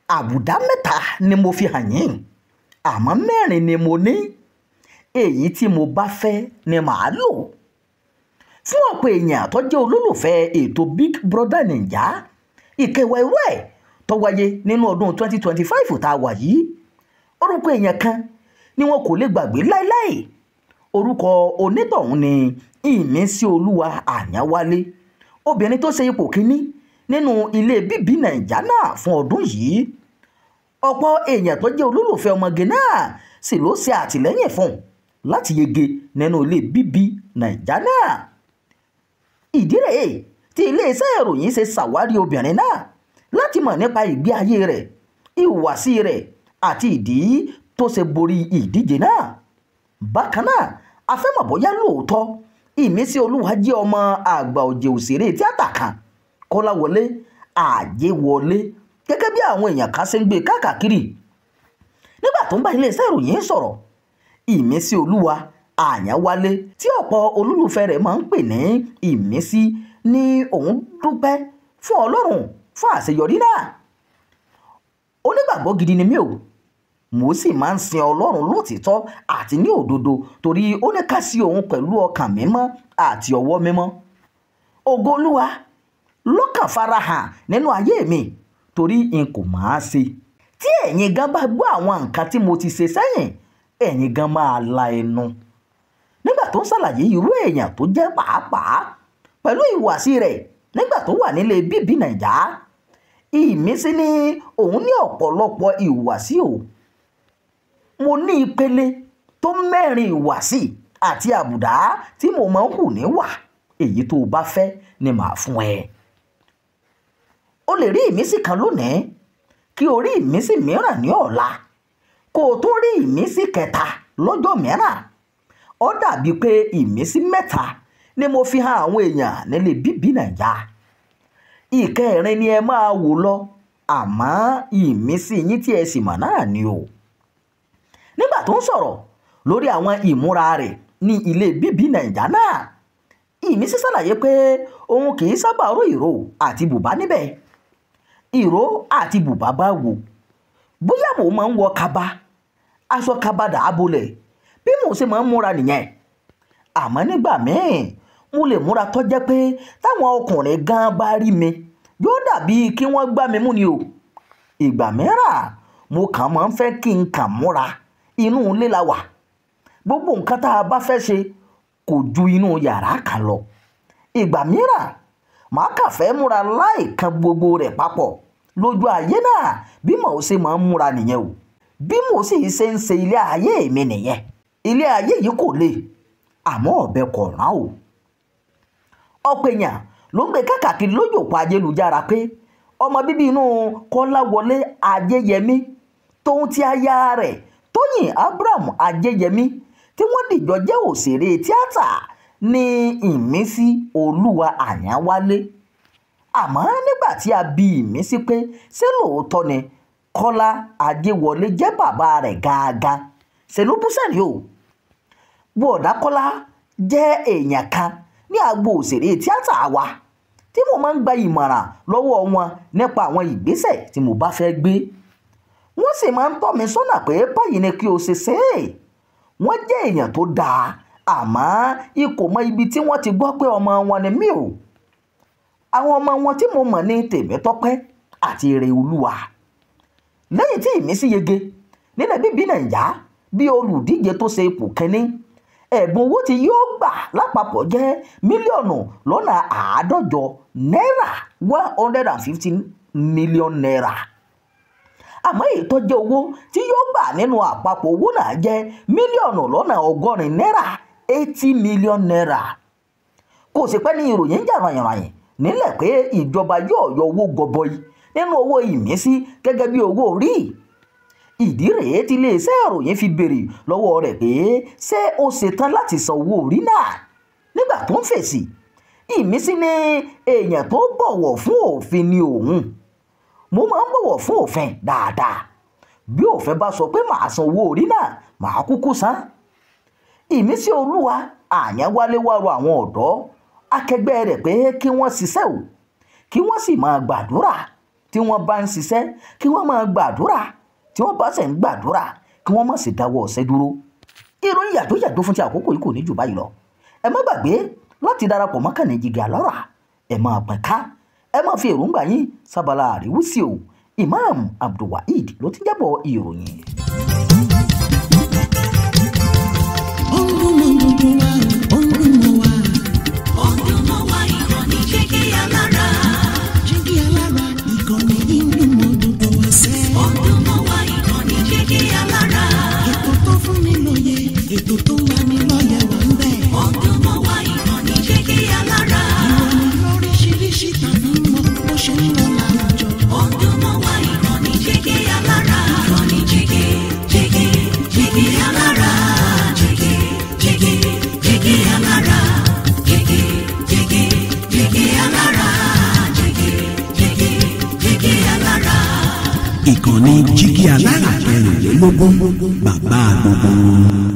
àbùdá mẹ́ta ni mo fi hàn yín àmọ́ mẹ́rin ni mo ní èyí tí mo bá fẹ́ ni màá lò. Fún ọ̀pọ̀ èèyàn tó jẹ́ olólùfẹ́ ètò Big Brother Naija ìkẹwàá irú ẹ̀ tó wáyé nínú ọdún 2025 tá a wà yìí, orúkọ èèyàn kan ni wọn kò lè gbàgbé láéláé. Orúkọ onítọ̀hún ni Ìmísíolúwa Àyánwálé, obìnrin tó ṣe ipò kíní nínú ilé bíbí Naija náà fún ọdún yìí. Ọ̀pọ̀ èèyàn tó jẹ́ olólùfẹ́ ọmọge náà sì ló ṣe àtìlẹ́yìn fún un láti yege nínú ilé bíbí Naija náà. Ìdí rèé tí iléeṣẹ́ ìròyìn ṣe ṣàwárí obìnrin náà láti mọ̀ nípa ìgbé ayé rẹ̀, ìhùwàsí rẹ̀ àti ìdí tó ṣe borí ìdíje náà. Bákan náà, a fẹ́ mọ̀ bóyá lóòótọ́ Ìmísíolúwa jẹ́ ọmọ àgbà ọ̀jẹ̀ òṣèré tíátà kan Kọ́láwọlé Àjẹ́wọlé gẹ́gẹ́ bí àwọn èèyàn kan ṣe ń gbé káàkiri. Nígbà tó ń bá iléeṣẹ́ ìròyìn sọ̀rọ̀, Ìmísíolúwa Àyánwálé tí ọ̀pọ̀ olólùfẹ́ rẹ̀ máa ń pè ní Ìmísí ní òun dúpẹ́ fún Ọlọ́run fún àṣeyọrí náà. Onígbàgbọ́ gidi ni mí o, mo sì máa ń sin Ọlọ́run lótìítọ́ àti ní òdodo torí ó ní ká sí òun pẹ̀lú ọkàn mímọ́ àti ọwọ́ mímọ́. Ògo Olúwa lọ́kàn farahàn nínú ayé mi torí n kò máa ṣe. Tí ẹ̀yin gan bá gbọ́ àwọn nǹkan tí mo ti ṣe sẹ́yìn, ẹ̀yin gan máa la ẹnu. Nígbà tó ń ṣàlàyé irú èèyàn tó jẹ́ pàápàá pẹ̀lú ìhùwàsí rẹ̀ nígbà tó wà nílé bíbí Naija, Ìmísí ní òun ní ọ̀pọ̀lọpọ̀ ìhùwàsí o. Mo ní ìpele tó mẹ́rin ìhùwàsí àti àbùdá tí mo máa ń hù níwà, èyí tó o bá fẹ́ ni màá fún ẹ. O lè rí Ìmísí kan lónìí kí o rí Ìmísí mìíràn ní ọ̀la, kó o tún rí Ìmísí kẹta lọ́jọ́ mìíràn. Ó dàbí pé Ìmísí mẹ́ta ni mo fi hàn àwọn èèyàn nílé bíbí Naija. Ìkẹrin ni ẹ máa wò lọ, àmọ́ Ìmísí yín tí ẹ sì mọ̀ náà ni o. Nígbà tó ń sọ̀rọ̀ lórí àwọn ìmúra rẹ̀ ní ilé bíbí Naija náà, Ìmísí ṣàlàyé pé òun kì í sábà ró ìró àti bùbá níbẹ̀. Ìró àti bùbá bá wò, bóyá mo máa ń wọ kaba, aṣọ kaba dàábolẹ̀ bí mo ṣe máa ń múra nìyẹn. Àmọ́ nígbà míì mo lè múra tó jẹ́ pé táwọn ọkùnrin gan bá rí mi yóò dàbí kí wọ́n gbá mi mú ni o. Ìgbà mìíràn mo kàn máa ń fẹ́ kí n kàn múra inú ilé la wà. Gbogbo nǹkan tá a bá fẹ́ ṣe kò ju inú yàrá kan lọ. Ìgbà mìíràn màá kàn fẹ́ múra láìkan gbogbo rẹ̀ papọ̀ lójú ayé náà bí mo ṣe máa ń múra nìyẹn o. Bí mo sì ṣe ń ṣe ilé ayé mi nìyẹn. Ilé ayé yìí kò le, àmọ́ ọ̀bẹ kò rán o. Ọ̀pọ̀ èèyàn ló ń gbé káàkiri lójú òpó ayélujára pé ọmọ bíbí inú Kọ́láwọlé Àjẹ́yẹmí tóun ti aya rẹ̀ Tóyìn Abraham Àjẹ́yẹmí tí wọ́n dìjọ jẹ́ òṣèré tíátà ní Ìmísíolúwa Àyánwálé. Àmọ́ nígbà tí a bi Ìmísí pé ṣé lóòótọ́ ni Kọ́lá Àjẹ́wọlé jẹ́ bàbá rẹ̀ gangan, ṣe ló bú sẹ́ni o. Bọ̀dá Kọ́lá jẹ́ èèyàn kan ní agbo òṣèré tíátà wa tí mo máa ń gba ìmọ̀ràn lọ́wọ́ wọn nípa àwọn ìgbésẹ̀ tí mo bá fẹ́ gbé. Wọ́n sì máa ń tọ́ mi sọ́nà pé báyìí ni kí o ṣe ṣe é. Wọ́n jẹ́ èèyàn tó dáa, àmọ́ ikò mọ ibi tí wọ́n ti gbọ́ pé ọmọ wọn ni mí o. Àwọn ọmọ wọn tí mo mọ̀ ní Tèmítọ́pẹ́ àti Ìrèolúwa. Lẹ́yìn tí Ìmísí yege nílẹ̀ bíbí Naija bí olùdíje tó ṣe ipò kínní, ẹ̀bùn owó tí yóò gbà lápapọ̀ jẹ́ mílíọ̀nù lọ́nà 150 náírà, 150 million naira. Àmọ́ èyí tó jẹ́ owó tí yóò gbà nínú àpapọ̀ owó náà jẹ́ mílíọ̀nù lọ́nà 100 náírà, 80 million naira. Kò sì pẹ́ ní ìròyìn ń jà ràyìnràyìn nílẹ̀ pé ìjọba yóò yọ owó gọbọi nínú owó Ìmísí gẹ́gẹ́ bí owó orí. Ìdí rèé tí iléeṣẹ́ ìròyìn fi béèrè lọ́wọ́ rẹ̀ pé ṣé ó ṣetán láti san owó orí náà. Nígbà tó ń fèsì, Ìmísí ní èèyàn tó bọ̀wọ̀ fún òfin ni òun. Mo máa ń bọ̀wọ̀ fún òfin dáadáa. Bí òfin bá sọ pé màá san owó orí náà, màá kúkú san. Ìmísíolúwa Àyánwálé wá rọ àwọn ọ̀dọ́ akẹgbẹ́ rẹ̀ pé kí wọ́n ṣiṣẹ́ o, kí wọ́n sì máa gbàdúrà tí wọ́n bá ń ṣiṣẹ́ kí wọ́n máa gbàdúrà, tí wọ́n bá ṣe ń gbàdúrà kí wọ́n má sì dáwọ́ ọ̀sẹ̀ dúró. Ìròyìn yàjóyàjó fún ti àkókò yìí kò ní jù báyìí lọ. Ẹ má gbàgbé láti darapọ̀ mọ́ kànnì Jígí Alárà. Ẹ máa pín ká, ẹ máa fi èròǹgbà yín sábàlá àríwísí o. Imam Abdulwaheed ló ti jábọ̀ ìròyìn. Ìkànnì Jígí Alárà 16, bàbá gbogbo.